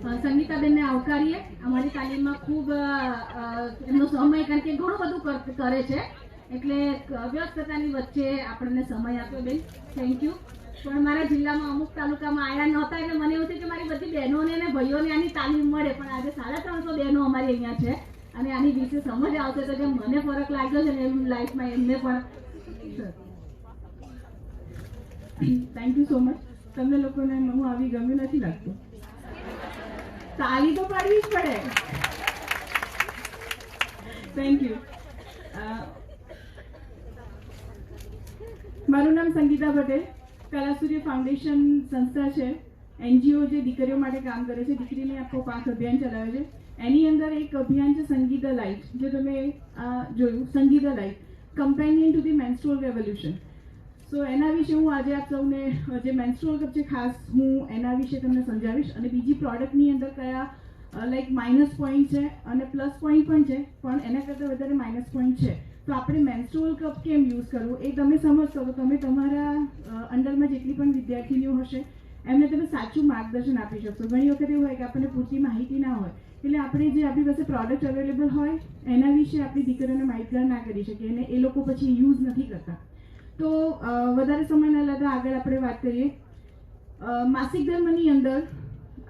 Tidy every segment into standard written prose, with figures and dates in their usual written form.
સંગીતાબેનને આવકારીએ. અમારી તાલીમમાં ખૂબ એમનો સમય, કારણ કે ઘણું બધું કરે છે, એટલે વ્યસ્તતાની વચ્ચે આપણને સમય આપ્યો બેન, થેન્ક યુ. પણ મારા જિલ્લામાં અમુક તાલુકામાં આવ્યા નહોતા એટલે મને એવું થયું કે મારી બધી બહેનોને અને ભાઈઓને આની તાલીમ મળે, પણ આજે 350 બહેનો અમારી અહીંયા છે અને આની વિશે સમજ આવશે તો જેમ મને ફરક લાગ્યો છે ને એમ લાઈફમાં એમને પણ. Thank you so much. તમને લોકોને હું આવી ગમ્યું નથી લાગતું? તાળી તો પાડવી જ પડે. Thank you. મારું નામ સંગીતા પટેલ. કલાસૂર્ય ફાઉન્ડેશન સંસ્થા છે, એનજીઓ જે દીકરીઓ માટે કામ કરે છે, દીકરીને આખો 5 અભિયાન ચલાવે છે. એની અંદર એક અભિયાન છે સંગીત ધ લાઇટ, જે તમે જોયું, Sangeet the light companion to the menstrual revolution. So એના વિશે હું આજે આપ સૌને, જે મેન્સ્ટ્રુઅલ કપ છે ખાસ, હું એના વિશે તમને સમજાવીશ. અને બીજી પ્રોડક્ટની અંદર કયા લાઈક માઇનસ પોઈન્ટ છે અને પ્લસ પોઈન્ટ પણ છે, પણ એના કરતાં વધારે માઇનસ પોઈન્ટ છે. તો આપણે મેન્સ્ટ્રુઅલ કપ કેમ યુઝ કરવું એ તમે સમજશો તો તમે તમારા અંડરમાં જેટલી પણ વિદ્યાર્થીનીઓ હશે એમને તમે સાચું માર્ગદર્શન આપી શકશો. ઘણી વખત એવું હોય કે આપણને પૂરતી માહિતી ના હોય, એટલે આપણે જે આપણી પાસે પ્રોડક્ટ અવેલેબલ હોય એના વિશે આપણી દીકરીઓને માહિતગાર ના કરી શકીએ અને એ લોકો પછી યુઝ નથી કરતા. તો વધારે સમય ન લેતા આગળ આપણે વાત કરીએ. માસિક ધર્મની અંદર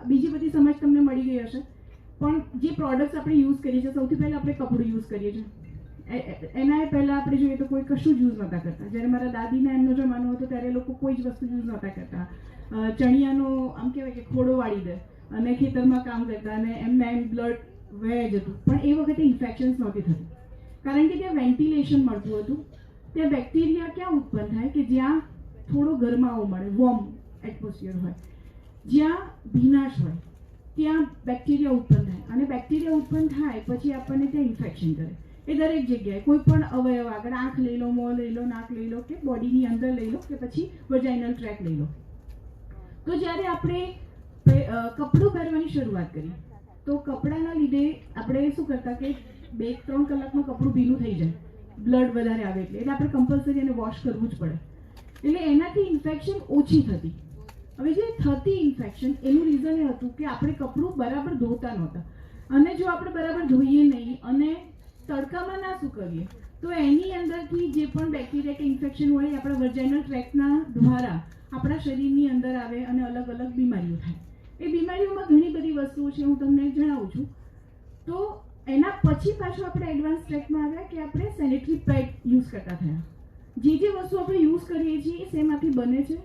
બીજી બધી સમજ તમને મળી ગઈ હશે, પણ જે પ્રોડક્ટ્સ આપણે યુઝ કરીએ છીએ, સૌથી પહેલાં આપણે કપડું યુઝ કરીએ છીએ. એના પહેલાં આપણે જોઈએ તો કોઈ કશું જ યુઝ નહોતા કરતા. જ્યારે મારા દાદીના એમનો જમાનો હતો ત્યારે લોકો કોઈ જ વસ્તુ યુઝ નહોતા કરતા. ચણિયાનો આમ કહેવાય કે ખોડો વાળી દે અને ખેતરમાં કામ કરતા અને એમને એમ બ્લડ વહે જતું. પણ એ વખતે ઇન્ફેક્શન્સ નહોતી થતી, કારણ કે ત્યાં વેન્ટિલેશન મળતું હતું. ત્યાં બેક્ટેરિયા ક્યાં ઉત્પન્ન થાય કે જ્યાં થોડો ગરમાવો મળે, વોર્મ એટમોસ્ફિયર હોય, જ્યાં ભીનાશ હોય ત્યાં બેક્ટેરિયા ઉત્પન્ન થાય. અને બેક્ટેરિયા ઉત્પન્ન થાય પછી આપણને ત્યાં ઇન્ફેક્શન કરે. એ દરેક જગ્યાએ, કોઈ પણ અવયવ આગળ, આંખ લઈ લો, મોં લઈ લો, નાક લઈ લો, કે બોડીની અંદર લઈ લો, કે પછી વજાઇનલ ટ્રેક લઈ લો. તો જ્યારે આપણે કપડું પહેરવાની શરૂઆત કરી તો કપડાના લીધે આપણે શું કરતા કે 2-3 કલાકમાં કપડું ભીનું થઈ જાય, બ્લડ વધારે આવે એટલે આપણે કમ્પલસરી એને વોશ કરવું જ પડે. એટલે એનાથી ઇન્ફેક્શન ઓછી થતી. હવે જે થતી ઇન્ફેક્શન એનું રીઝન એ હતું કે આપણે કપડું બરાબર ધોતા નહોતા. અને જો આપણે બરાબર ધોઈએ નહીં અને તડકામાં ના સૂકવીએ તો એની અંદરથી જે પણ બેક્ટેરિયા કે ઇન્ફેક્શન હોય એ આપણા વજાઇનલ ટ્રેકના દ્વારા આપણા શરીરની અંદર આવે અને અલગ અલગ બીમારીઓ થાય. એ બીમારીઓમાં ઘણી બધી વસ્તુઓ છે, હું તમને જણાવું છું. તો એના પછી પાછું આપણે એડવાન્સ ટ્રેકમાં આવ્યા કે આપણે સેનિટરી પેડ યુઝ કરતા થયા. જે વસ્તુ આપણે યુઝ કરીએ છીએ એ શેમાંથી બને છે,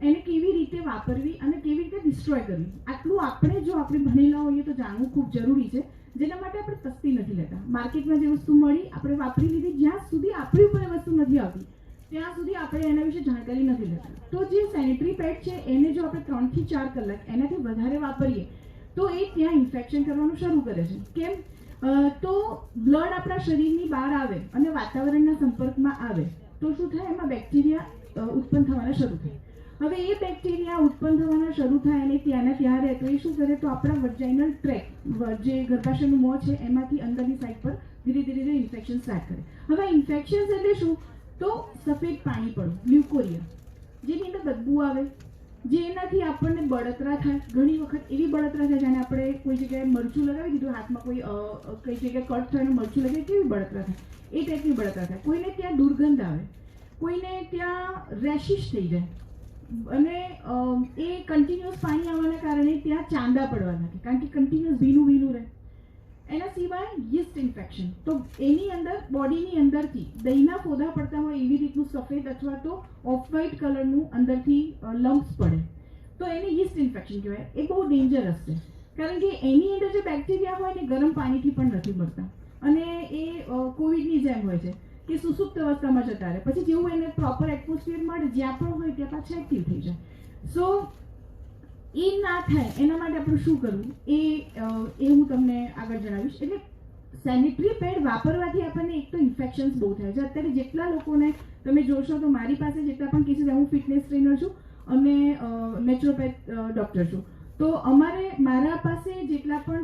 એને કેવી રીતે વાપરવી અને કેવી રીતે ડિસ્ટ્રોય કરવી, આટલું આપણે જો આપણે ભણેલા હોઈએ તો જાણવું ખૂબ જરૂરી છે. જેના માટે આપણે તસ્તી નથી લેતા. માર્કેટમાં જે વસ્તુ મળી આપણે વાપરી લીધી, જ્યાં સુધી આપણી ઉપર એ વસ્તુ નથી આવતી ત્યાં સુધી આપણે એના વિશે જાણકારી નથી લેતા. તો જે સેનિટરી પેડ છે એને જો આપણે 3 થી 4 કલાક એનાથી વધારે વાપરીએ તો એ ત્યાં ઇન્ફેક્શન કરવાનું શરૂ કરે છે. કેમ? તો બ્લડ આપણા શરીરની બહાર આવે અને વાતાવરણના સંપર્કમાં આવે તો શું થાય, એમાં બેક્ટેરિયા ઉત્પન્ન થવાના શરૂ થાય. હવે એ બેક્ટેરિયા ઉત્પન્ન થવાના શરૂ થાય અને ત્યાંના ત્યાં રહે તો એ શું કરે, તો આપણા વજાઇનલ ટ્રેક, જે ગર્ભાશયનું મોં છે એમાંથી અંદરની સાઈડ પર ધીરે ધીરે ઇન્ફેક્શન સ્ટાર્ટ કરે. હવે ઇન્ફેક્શન્સ એટલે શું, તો સફેદ પાણી પડવું, લ્યુકોરિયા, જેની અંદર બદબુ આવે, જેનાથી આપણને બળતરા થાય. ઘણી વખત એવી બળતરા થાય જાણે આપણે કોઈ જગ્યાએ મરચું લગાવી દીધું હાથમાં, કઈ જગ્યાએ કટ થયો મરચું લગાવી, કેવી બળતરા થાય એ ટાઈપની બળતરા થાય. કોઈને ત્યાં દુર્ગંધ આવે, કોઈને ત્યાં રેશિશ થઈ જાય અને એ કન્ટિન્યુઅસ પાણી આવવાના કારણે ત્યાં ચાંદા પડવા લાગે, કારણ કે કન્ટિન્યુઅસ ભીનું રહે. એના સિવાય યીસ્ટ ઇન્ફેક્શન, તો એની અંદર બોડીની અંદરથી દહીંના ફોદા પડતા હોય એવી રીતનું સફેદ અથવા તો ઓફ વ્હાઇટ કલરનું અંદરથી લમ્પ્સ પડે તો એને યીસ્ટ ઇન્ફેક્શન કહેવાય. એ બહુ ડેન્જરસ છે, કારણ કે એની અંદર જે બેક્ટેરિયા હોય ને ગરમ પાણીથી પણ નથી મળતા અને એ કોવિડની જેમ હોય છે કે સુસુપ્ત અવસ્થામાં જતા રહે, પછી જેવું એને પ્રોપર એટમોસ્ફિયર મળે જ્યાં પણ હોય ત્યાં પાછા એક્ટિવ થઈ જાય. સો એ ના થાય એના માટે આપણે શું કરવું એ હું તમને આગળ જણાવીશ. એટલે સેનિટરી પેડ વાપરવાથી આપણને એક તો ઇન્ફેક્શન્સ બહુ થાય છે. અત્યારે જેટલા લોકોને તમે જોશો તો મારી પાસે જેટલા પણ કેસીસ, હું ફિટનેસ ટ્રેનર છું અને નેચરોપેથ ડૉક્ટર છું, તો મારા પાસે જેટલા પણ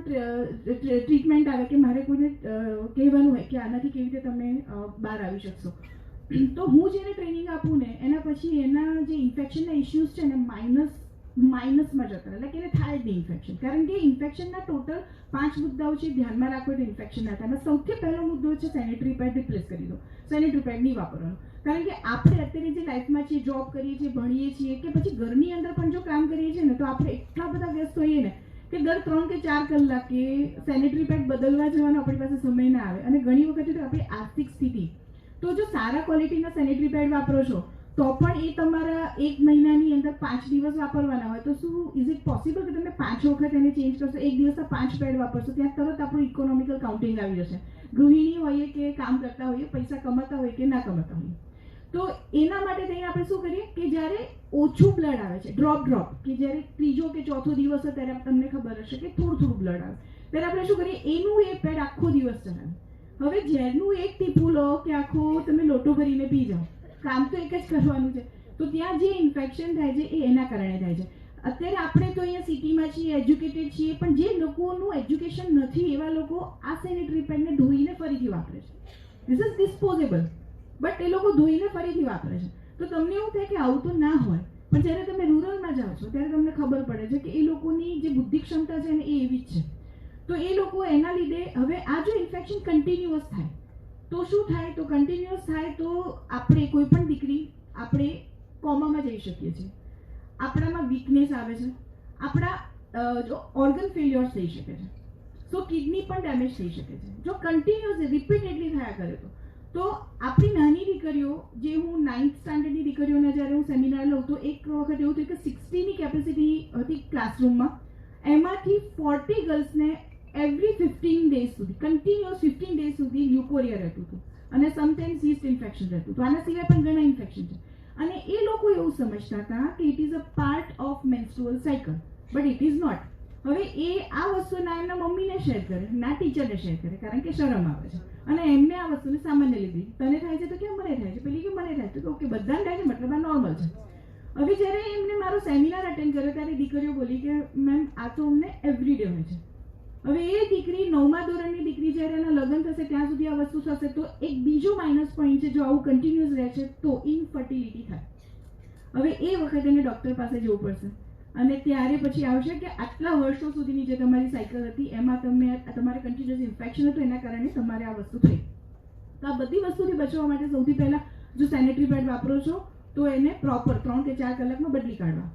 ટ્રીટમેન્ટ આવે કે મારે કોઈને કહેવાનું હોય કે આનાથી કેવી રીતે તમે બહાર આવી શકશો, તો હું જેને ટ્રેનિંગ આપું ને એના પછી એના જે ઇન્ફેક્શનના ઇસ્યુઝ છે ને માઇનસમાં જતા રહે, લાઈક એને થાય જ નહીં ઇન્ફેક્શન. કારણ કે ઇન્ફેક્શનના ટોટલ 5 મુદ્દાઓ છે, ધ્યાનમાં રાખો તો ઇન્ફેક્શન ના થાય. સૌથી પહેલો મુદ્દો છે સેનેટરી પેડ રિપ્લેસ કરી દો. સેનેટરી પેડ નહીં વાપરવાનું. કારણ કે આપણે અત્યારે જે લાઈફમાં છીએ, જોબ કરીએ છીએ, ભણીએ છીએ કે પછી ઘરની અંદર પણ જો કામ કરીએ છીએ ને, તો આપણે એટલા બધા વ્યસ્ત હોઈએ ને કે દર 3 કે 4 કલાકે સેનેટરી પેડ બદલવા જવાનો આપણી પાસે સમય ના આવે. અને ઘણી વખત તો આપણી આર્થિક સ્થિતિ, તો જો સારા ક્વોલિટીના સેનેટરી પેડ વાપરો છો તો પણ એ તમારા 1 મહિનાની અંદર 5 દિવસ વાપરવાના હોય, તો શું ઇઝ ઇટ પોસિબલ કે તમે 5 વખત એને ચેન્જ કરશો? એક દિવસના 5 પેડ વાપરશો, ત્યાં તરત આપણું ઇકોનોમિકલ કાઉન્ટિંગ આવી જશે. ગૃહિણી હોઈએ કે કામ કરતા હોઈએ, પૈસા કમાતા હોય કે ના કમાતા હોઈએ, તો એના માટે થઈને આપણે શું કરીએ કે જ્યારે ઓછું બ્લડ આવે છે, ડ્રોપ કે જ્યારે ત્રીજો કે ચોથો દિવસ હોય ત્યારે તમને ખબર હશે કે થોડું બ્લડ આવે, ત્યારે આપણે શું કરીએ, એનું એ પેડ આખો દિવસ ચલાવે. હવે ઝેરનું એક ટીપું લો કે આખો તમે લોટો ભરીને પી જાઓ, કામ તો એક જ કરવાનું છે. તો ત્યાં જે ઇન્ફેક્શન થાય છે એ એના કારણે થાય છે. અત્યારે આપણે તો અહીંયા સિટીમાં છીએ, એજ્યુકેટેડ છીએ, પણ જે લોકોનું એજ્યુકેશન નથી એવા લોકો આ સેનેટરી પેડને ધોઈને ફરીથી વાપરે છે. ધીસ ઇઝ ડિસ્પોઝેબલ, બટ એ લોકો ધોઈને ફરીથી વાપરે છે. તો તમને એવું થાય કે આવું તો ના હોય, પણ જ્યારે તમે રૂરલમાં જાઓ છો ત્યારે તમને ખબર પડે છે કે એ લોકોની જે બુદ્ધિ ક્ષમતા છે ને એ એવી જ છે. તો એ લોકો એના લીધે હવે આ જો ઇન્ફેક્શન કન્ટિન્યુઅસ થાય તો શું થાય, તો કન્ટિન્યુઅસ થાય તો આપણે કોઈ પણ દીકરી આપણે કોમામાં જઈ શકીએ છીએ, આપણામાં વીકનેસ આવે છે, આપણા જો ઓર્ગન ફેલ્યોર્સ થઈ શકે છે, તો કિડની પણ ડેમેજ થઈ શકે છે જો કન્ટિન્યુઅસ રિપીટેડલી થયા કરે તો આપણી નાની દીકરીઓ, જે હું 9th સ્ટાન્ડર્ડની દીકરીઓના જ્યારે હું સેમિનાર લઉં તો એક વખત એવું થયું કે 60ની કેપેસિટી હતી ક્લાસરૂમમાં, એમાંથી 40 ગર્લ્સને એવરી 15 ડેઝ સુધી કન્ટિન્યુઅસ 15 ડેઝ સુધી લ્યુકોરિયા રહેતું હતું અને સમટાઈમ્સ યીસ્ટ ઇન્ફેક્શન રહેતું હતું. આના સિવાય પણ ઘણા ઇન્ફેક્શન છે અને એ લોકો એવું સમજતા હતા કે it is a part of menstrual cycle, but it is not. હવે એ આ વસ્તુ ના એમના મમ્મીને શેર કરે, ના ટીચરને શેર કરે, કારણ કે શરમ આવે છે અને એમને આ વસ્તુને સામાન્ય લીધી. તને થાય છે તો કે મને થાય છે, પેલી કે મને થાય છે, તો ઓકે બધાને થાય છે મતલબ આ નોર્મલ છે. હવે જ્યારે એમને મારો સેમિનાર અટેન્ડ કર્યો ત્યારે દીકરીઓ બોલી કે મેમ આ તો અમને એવરીડે હોય છે. હવે એ દીકરી 9મા ધોરણની દીકરી જ્યારે એના લગ્ન થશે ત્યાં સુધી આ વસ્તુ થશે, તો એક બીજો માઇનસ પોઈન્ટ છે, જો આવું કન્ટિન્યુઅસ રહે છે તો ઇનફર્ટિલિટી થાય. હવે એ વખતે એને ડૉક્ટર પાસે જવું પડશે અને ત્યારે પછી આવશે કે આટલા વર્ષો સુધીની જે તમારી સાયકલ હતી એમાં તમારે કન્ટિન્યુઅસ ઇન્ફેક્શન હતું, એના કારણે તમારે આ વસ્તુ થઈ. તો આ બધી વસ્તુથી બચવા માટે સૌથી પહેલાં જો સેનેટરી પેડ વાપરો છો તો એને પ્રોપર 3 કે 4 કલાકમાં બદલી કાઢવા.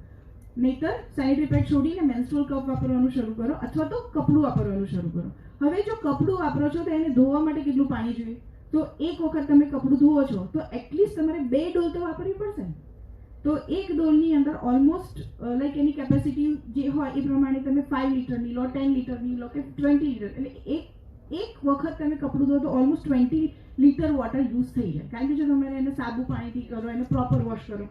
નહીતર સેનેટરી પેડ છોડીને મેન્સ્ટ્રુઅલ કપ વાપરવાનું શરૂ કરો અથવા તો કપડું વાપરવાનું શરૂ કરો. હવે જો કપડું વાપરો છો તો એને ધોવા માટે કેટલું પાણી જોઈએ, તો એક વખત તમે કપડું ધોવો છો તો એટલીસ્ટ તમારે 2 ડોલ તો વાપરવી પડશે ને. તો એક ડોલની અંદર ઓલમોસ્ટ લાઈક એની કેપેસિટી જે હોય એ પ્રમાણે તમે 5 લીટરની લો, 10 લીટરની લો કે 20 લીટર, એટલે એક વખત તમે કપડું ધો તો ઓલમોસ્ટ 20 લીટર વોટર યુઝ થઈ જાય. કારણ કે જો તમારે એને સાબુ પાણીથી કરો, એને પ્રોપર વોશ કરો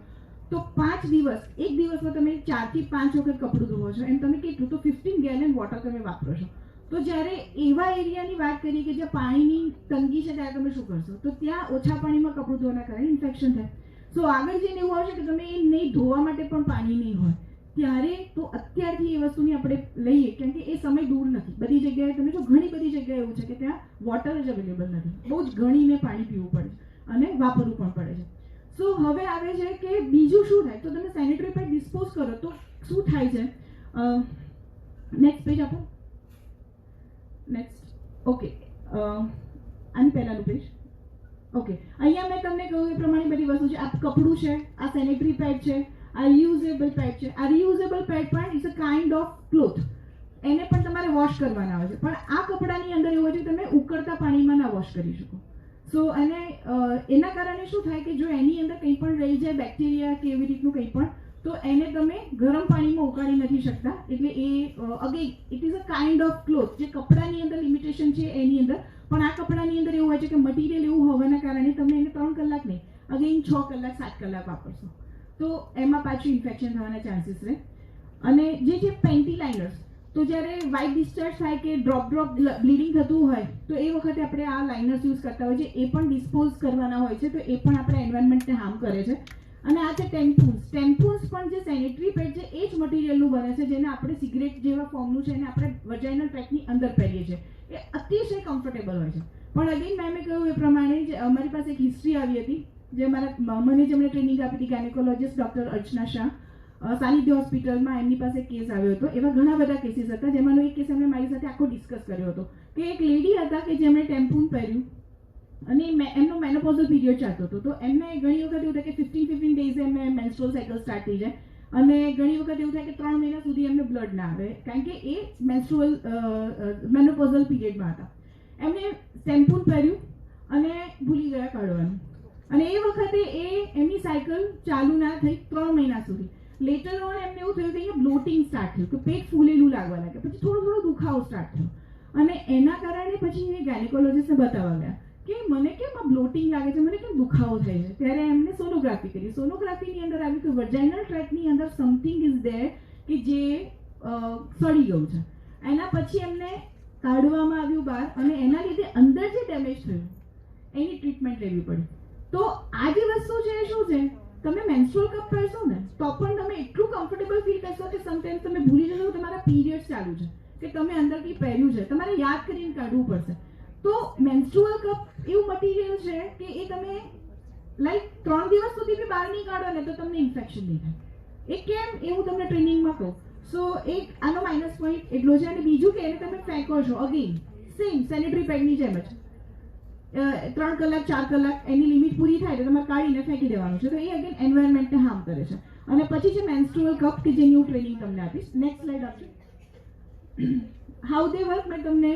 તો 5 દિવસ, એક દિવસમાં તમે 4 થી 5 વખત કપડું ધોવો છો, એમ તમે કેટલું તો 15 ગેલન વોટર તમે વાપરો છો. તો જ્યારે એવા એરિયાની વાત કરીએ કે જ્યાં પાણીની તંગી છે ત્યારે તમે શું કરશો, તો ત્યાં ઓછા પાણીમાં કપડું ધોવાના કારણે ઇન્ફેક્શન થાય. સો આગળ જઈને એવું આવશે કે તમે એ નહીં ધોવા માટે પણ પાણી નહીં હોય ત્યારે, તો અત્યારથી એ વસ્તુની આપણે લઈએ, કેમ કે એ સમય દૂર નથી. બધી જગ્યાએ તમે જો ઘણી બધી જગ્યાએ એવું છે કે ત્યાં વોટર જ અવેલેબલ નથી, બહુ જ ગણીને પાણી પીવું પડે છે અને વાપરવું પણ પડે છે. સો હવે આવે છે કે બીજું શું થાય, તો તમે સેનેટરી પેડ ડિસ્પોઝ કરો તો શું થાય છે. નેક્સ્ટ પેજ આપો, નેક્સ્ટ. ઓકે, આની પહેલાંનું પેજ. ઓકે, અહીંયા મેં તમને કહ્યું એ પ્રમાણે બધી વસ્તુ છે. આ કપડું છે, આ સેનેટરી પેડ છે, આ રિયુઝેબલ પેડ છે. આ રિયુઝેબલ પેડ પણ is a kind of cloth, એને પણ તમારે વોશ કરવાના હોય છે, પણ આ કપડાની અંદર એવું હોય છે કે તમે ઉકળતા પાણીમાં ના વોશ કરી શકો. સો અને એના કારણે શું થાય કે જો એની અંદર કંઈ પણ રહી જાય, બેક્ટેરિયા કે એવી રીતનું કંઈ પણ, તો એને તમે ગરમ પાણીમાં ઉકાળી નથી શકતા. એટલે એ again it is a kind of cloth. જે કપડાની અંદર લિમિટેશન છે એની અંદર, પણ આ કપડાની અંદર એવું હોય છે કે મટીરિયલ એવું હોવાના કારણે તમે એને 3 કલાક નહીં, અગેન 6 કલાક 7 કલાક વાપરશો તો એમાં પાછું ઇન્ફેક્શન થવાના ચાન્સીસ રહે. અને જે છે પેન્ટી લાઇનર્સ, તો જ્યારે વ્હાઇટ ડિસ્ચાર્જ થાય કે ડ્રોપ બ્લીડિંગ થતું હોય તો એ વખતે આપણે આ લાઇનર્સ યુઝ કરતા હોય છે. એ પણ ડિસ્પોઝ કરવાના હોય છે, તો એ પણ આપણા એન્વાયરમેન્ટને હાર્મ કરે છે. અને આ છે ટેમ્પૂન્સ. ટેમ્પૂન્સ પણ જે સેનેટરી પેડ છે એ જ મટીરિયલનું બને છે, જેને આપણે સિગરેટ જેવા ફોર્મનું છે એને આપણે વજાઇનલ ટ્રેકની અંદર પહેરીએ છીએ. એ અતિશય કમ્ફર્ટેબલ હોય છે. પણ અગેન મેં કહ્યું એ પ્રમાણે જ અમારી પાસે એક હિસ્ટ્રી આવી હતી, જે મને જેમણે ટ્રેનિંગ આપી હતી, ગાયનેકોલોજીસ્ટ ડૉક્ટર અર્ચના શાહ. સાનિધ્ય હોસ્પિટલમાં એમની પાસે કેસ આવ્યો હતો. એવા ઘણા બધા કેસીસ હતા, જેમાંનો એક કેસ એમણે મારી સાથે આખો ડિસ્કસ કર્યો હતો કે એક લેડી હતા કે જેમણે ટેમ્પૂન પહેર્યું અને એમનો મેનોપોઝલ પીરિયડ ચાલતો હતો. તો એમને ઘણી વખત એવું થાય કે 15 ડેઝ એમને મેન્સ્ટ્રુઅલ સાયકલ સ્ટાર્ટ થઈ જાય અને ઘણી વખત એવું થાય કે 3 મહિના સુધી એમને બ્લડ ના આવે, કારણ કે એ મેનોપોઝલ પીરિયડમાં હતા. એમને ટેમ્પૂન પહેર્યું અને ભૂલી ગયા કાઢવાનું, અને એ વખતે એમની સાયકલ ચાલુ ના થઈ 3 મહિના સુધી. લેટર ઓન એમને એવું થયું કે અહીંયા બ્લોટિંગ સ્ટાર્ટ થયું, કે પેટ ફૂલેલું લાગવા લાગે, પછી થોડો દુખાવો સ્ટાર્ટ થયો અને એના કારણે પછી એ ગાયનેકોલોજીસ્ટને બતાવવા ગયા કે મને કેમ આ બ્લોટિંગ લાગે છે, મને કેમ દુખાવો થાય છે. ત્યારે એમને સોનોગ્રાફી કરી. સોનોગ્રાફીની અંદર આવ્યું કે વર્જાઇનલ ટ્રેકની અંદર સમથિંગ ઇઝ ધેર કે જે સડી ગયું છે. એના પછી એમને કાઢવામાં આવ્યું બહાર અને એના લીધે અંદર જે ડેમેજ થયું એની ટ્રીટમેન્ટ લેવી પડી. તો આ જે વસ્તુ છે એ શું છે, તમે મેન્સ્ટ્રુઅલ કપ પહેરશો ને તો પણ તમે એટલું કમ્ફર્ટેબલ ફીલ કરશો કે સમટાઈમ્સ તમે ભૂલી જશો કે તમારા પીરિયડ્સ ચાલુ છે, કે તમે અંદર કંઈ પહેર્યું છે, તમારે યાદ કરીને કાઢવું પડશે. તો મેન્સ્ટ્રુઅલ કપ એવું મટીરિયલ છે કે એ તમે લાઈક 3 દિવસ સુધી બી બહાર નહીં કાઢો ને તો તમને ઇન્ફેક્શન નહીં થાય. એ કેમ એ હું તમને ટ્રેનિંગમાં કહું. સો એક આનો માઇનસ પોઈન્ટ એટલો છે. અને બીજું કે એને તમે ફેંકો છો અગેન સેમ સેનિટરી પેડની જેમ જ 3 કલાક 4 કલાક એની લિમિટ પૂરી થાય તો તમારે કાઢીને ફેંકી દેવાનું છે. તો એ અગેન એન્વાયરમેન્ટને હાર્મ કરે છે. અને પછી છે મેન્સ્ટ્રુઅલ કપ કે જેની હું ટ્રેનિંગ તમને આપીશ. નેક્સ્ટ સ્લાઇડ આપજો. હાઉ દે વર્ક મેં તમને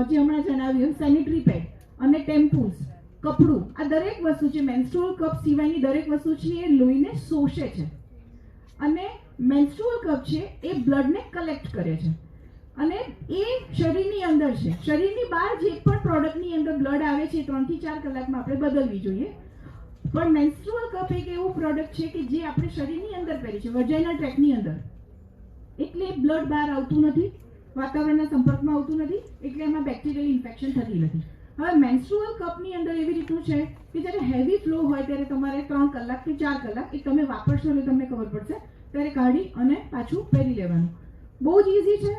જે હમણાં જણાવ્યું, સેનિટરી પેડ અને ટેમ્પૂન્સ, કપડું, આ દરેક વસ્તુ છે મેન્સ્ટ્રુઅલ કપ સિવાયની દરેક વસ્તુ છે એ લોહીને શોષે છે. અને મેન્સ્ટ્રુઅલ કપ છે એ બ્લડને કલેક્ટ કરે છે અને એ શરીરની અંદર છે. શરીરની બહાર જે પણ પ્રોડક્ટની અંદર બ્લડ આવે છે 3 થી 4 કલાકમાં આપણે બદલવી જોઈએ. પણ મેન્સ્ટ્રુઅલ કપ એક એવું પ્રોડક્ટ છે કે જે આપણે શરીરની અંદર પહેરી છે, વર્જાઇનલ ટ્રેકની અંદર, એટલે બ્લડ બહાર આવતું નથી, વાતાવરણના સંપર્કમાં આવતું નથી, એટલે એમાં બેક્ટેરિયલ ઇન્ફેક્શન થતી નથી. હવે મેન્સ્ટ્રુઅલ કપની અંદર એવી રીતનું છે કે જ્યારે હેવી ફ્લો હોય ત્યારે તમારે 3 કલાકથી 4 કલાક એ તમે વાપરશો એટલે તમને ખબર પડશે ત્યારે કાઢી અને પાછું પહેરી લેવાનું. બહુ જ ઇઝી છે,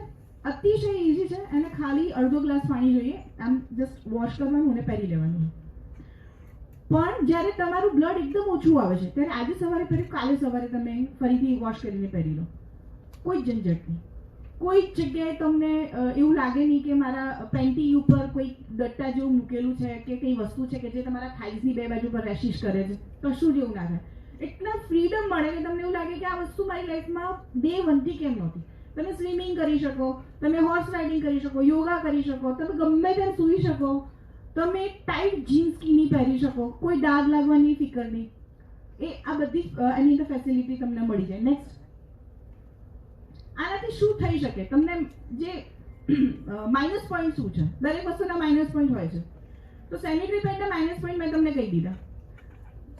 અતિશય ઇઝી છે. અને ખાલી અડધો ગ્લાસ પાણી જોઈએ, આમ જસ્ટ વોશ કરવાનું અને પહેરી લેવાનું. પણ જ્યારે તમારું બ્લડ એકદમ ઓછું આવે છે ત્યારે આજે સવારે પહેર્યું, કાલે સવારે તમે ફરીથી વોશ કરીને પહેરી લો, કોઈ ઝંઝટ નહીં. કોઈ જગ્યાએ તમને એવું લાગે નહીં કે મારા પેન્ટી ઉપર કોઈ દટ્ટા જેવું મૂકેલું છે કે કઈ વસ્તુ છે કે જે તમારા થાઈઝની 2 બાજુ પર રેશિશ કરે છે, કશું જ એવું ના થાય. એટલા ફ્રીડમ મળે કે તમને એવું લાગે કે આ વસ્તુ મારી લાઈફમાં ડે 1 થી કેમ નહોતી. તમે સ્વિમિંગ કરી શકો, તમે હોર્સ રાઇડિંગ કરી શકો, યોગા કરી શકો, તમે ગમે ત્યાં સૂઈ શકો, તમે ટાઈટ જીન્સ સ્કીની પહેરી શકો, કોઈ ડાઘ લાગવાની ફિકર નહીં. એ આ બધી એની અંદર ફેસિલિટી તમને મળી જાય. નેક્સ્ટ, આનાથી શું થઈ શકે, તમને જે માઇનસ પોઈન્ટ શું છે, દરેક વસ્તુના માઇનસ પોઈન્ટ હોય છે. તો સેનિટરી પેડના માઇનસ પોઈન્ટ મેં તમને કહી દીધા,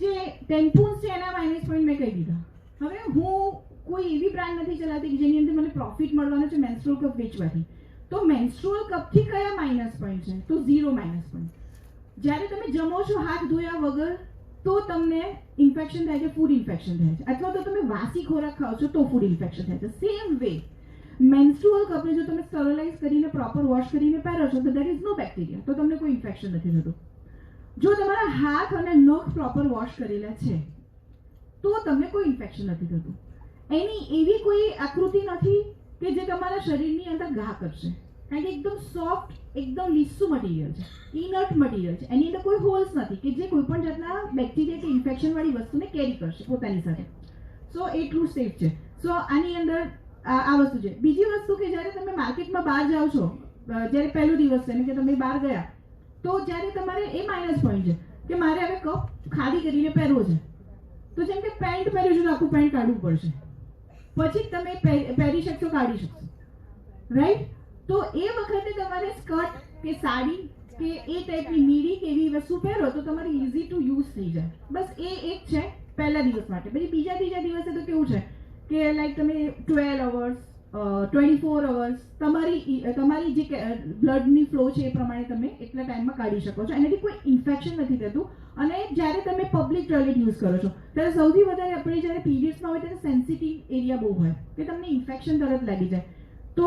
જે ટેમ્પૂન્સ છે એના માઇનસ પોઈન્ટ મેં કહી દીધા. હવે હું કોઈ એવી બ્રાન્ડ નથી ચલાવતી કે જેની અંદર મને પ્રોફિટ મળવાનો છે મેન્સ્ટ્રુઅલ કપ વેચવાથી. તો મેન્સ્ટ્રુઅલ કપથી કયા માઇનસ પોઈન્ટ છે? તો 0 માઇનસ પોઈન્ટ. જ્યારે તમે જમો છો હાથ ધોયા વગર તો તમને ઇન્ફેક્શન થાય છે, ફૂડ ઇન્ફેક્શન થાય છે, અથવા તો તમે વાસી ખોરાક ખાઓ છો તો ફૂડ ઇન્ફેક્શન થાય છે. સેમ વે મેન્સ્ટ્રુઅલ કપને જો તમે સ્ટરલાઇઝ કરીને પ્રોપર વોશ કરીને પહેરો છો તો દેર ઇઝ નો બેક્ટેરિયા, તો તમને કોઈ ઇન્ફેક્શન નથી થતું. જો તમારા હાથ અને નખ પ્રોપર વોશ કરેલા છે તો તમને કોઈ ઇન્ફેક્શન નથી થતું. એની એવી કોઈ આકૃતિ નથી કે જે તમારા શરીરની અંદર ઘા કરશે, કારણ કે એકદમ સોફ્ટ, એકદમ લીસું મટીરિયલ છે, ઇનર્ટ મટીરિયલ છે. એની અંદર કોઈ હોલ્સ નથી કે જે કોઈ પણ જાતના બેક્ટેરિયા કે ઇન્ફેક્શન વાળી વસ્તુને કેરી કરશે પોતાની સાથે. સો એટલું સેફ છે. સો આની અંદર આ વસ્તુ છે. બીજી વસ્તુ કે જ્યારે તમે માર્કેટમાં બહાર જાઓ છો, જ્યારે પહેલો દિવસ છે ને કે તમે બહાર ગયા, તો જ્યારે તમારે એ માઇનસ પોઈન્ટ છે કે મારે હવે કપ ખાલી કરીને પહેરવો છે, તો જેમ કે પેન્ટ પહેર્યું છે તો આખું પેન્ટ કાઢવું પડશે, પછી તમે પહેરી શકશો, કાઢી શકશો, રાઈટ? તો એ વખતે તમારે સ્કર્ટ કે સાડી કે એ ટાઈપની મીડી કે એવી વસ્તુ પહેરો તો તમારી ઇઝી ટુ યુઝ થઈ જાય. બસ એ એક છે પહેલા દિવસ માટે. પછી બીજા ત્રીજા દિવસે તો કેવું છે કે લાઈક તમે 12 અવર્સ 24 અવર્સ તમારી જે બ્લડની ફ્લો છે એ પ્રમાણે તમે એટલા ટાઈમમાં કાઢી શકો છો. એનાથી કોઈ ઇન્ફેક્શન નથી થતું. અને જ્યારે તમે પબ્લિક ટોયલેટ યુઝ કરો છો ત્યારે સૌથી વધારે આપણે જ્યારે પીરિયડ્સમાં હોય ત્યારે સેન્સિટિવ એરિયા બહુ હોય કે તમને ઇન્ફેક્શન તરત લાગી જાય. તો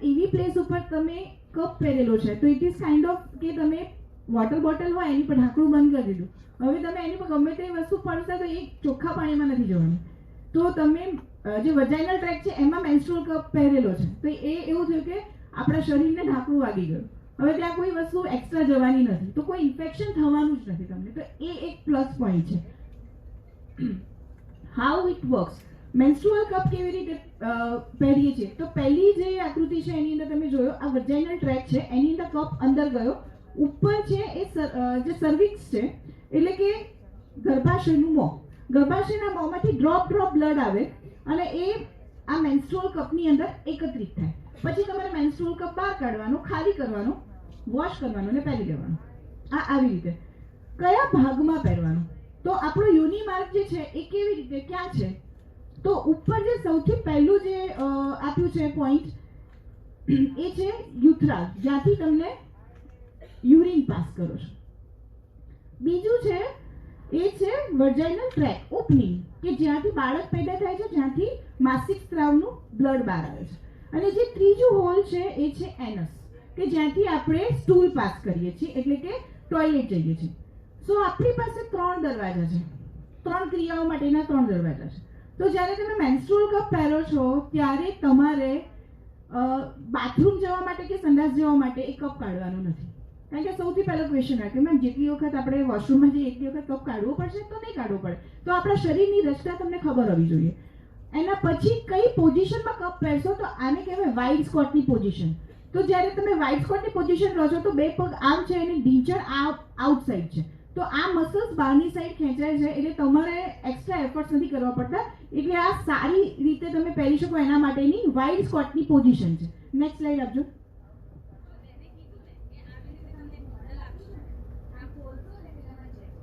એવી પ્લેસ ઉપર તમે કપ પહેરેલો છે તો ઇટ ઇઝ કાઇન્ડ ઓફ કે તમે વોટર બોટલ હોય એની પર ઢાંકણું બંધ કરી દીધું, હવે તમે એની પર ગમે તે વસ્તુ પડશે તો એ ચોખ્ખા પાણીમાં નથી જવાની. તો તમે જે વજાઇનલ ટ્રેક છે એમાં મેન્સ્ટ્રુઅલ કપ પહેરેલો છે, તો એ એવું થયું કે આપણા શરીરને ઢાંકણું વાગી ગયું. હવે ત્યાં કોઈ વસ્તુ એક્સ્ટ્રા જવાની નથી, તો કોઈ ઇન્ફેક્શન થવાનું જ નથી તમને, તો એ એક પ્લસ પોઈન્ટ છે. How it works, menstrual cup કેવી રીતે પહેરીએ છીએ, તો પહેલી જે આકૃતિ છે એની અંદર તમે જોયો આ વજાઇનલ ટ્રેક છે, એની અંદર કપ અંદર ગયો, ઉપર છે એ જે સર્વિક્સ છે એટલે કે ગર્ભાશયનું મોં, ગર્ભાશયના મોંમાંથી ડ્રોપ બ્લડ આવે અને એ આ મેન્સ્ટ્રુઅલ કપની અંદર એકત્રિત થાય. પછી તમારે મેન્સ્ટ્રુઅલ કપ બહાર કાઢવાનો, ખાલી કરવાનો, વોશ કરવાનો અને પહેરી લેવાનો. આ આવી રીતે. કયા ભાગમાં પહેરવાનું, તો આપણો યોનિ માર્ગ જે છે એ કેવી રીતે ક્યાં છે, તો ઉપર જે સૌથી પહેલું જે આપ્યું છે પોઈન્ટ એ છે યુથ્રાલ, જ્યાંથી તમને યુરિન પાસ કરો છો. બીજું છે એ છે વર્જાઇનલ ટ્રેક ઓપનિંગ, કે જ્યાંથી બાળક પેદા થાય છે, જ્યાંથી માસિક સ્ત્રાવનું બ્લડ બહાર આવે છે. અને જે ત્રીજું હોલ છે એ છે એનસ, કે જ્યાંથી આપણે સ્ટૂલ પાસ કરીએ છીએ એટલે કે ટોયલેટ જઈએ છીએ. સો આપણી પાસે 3 દરવાજા છે, 3 ક્રિયાઓ માટેના 3 દરવાજા છે. તો જ્યારે તમે મેન્સ્ટ્રુઅલ કપ પહેરો છો ત્યારે તમારે બાથરૂમ જવા માટે કે સંડાસ જવા માટે એ કપ કાઢવાનો નથી. કારણ કે સૌથી પહેલો ક્વેશ્ચન આવે કે મેમ જેટલી વખત આપણે વોશરૂમમાં જઈએ એટલી વખત કપ કાઢવો પડશે, તો નહીં કાઢવો પડે. તો આપણા શરીરની રચના તમને ખબર હોવી જોઈએ. એના પછી કઈ પોઝિશનમાં કપ પહેરશો, તો આને કહેવાય વાઇડ સ્કોટની પોઝિશન. તો જ્યારે તમે વાઇડ સ્કોટની પોઝિશન લો છો તો બે પગ આમ છે અને ઢીંચણ આઉટસાઇડ છે, તો આ મસલ્સ બહારની સાઈડ ખેંચાય છે, એટલે તમારે એક્સ્ટ્રા એફર્ટ્સ નથી કરવા પડતા. એટલે આ સારી રીતે તમે પહેરી શકો એના માટેની વાઇડ સ્કોટની પોઝિશન છે. નેક્સ્ટ સ્લાઇડ આપજો.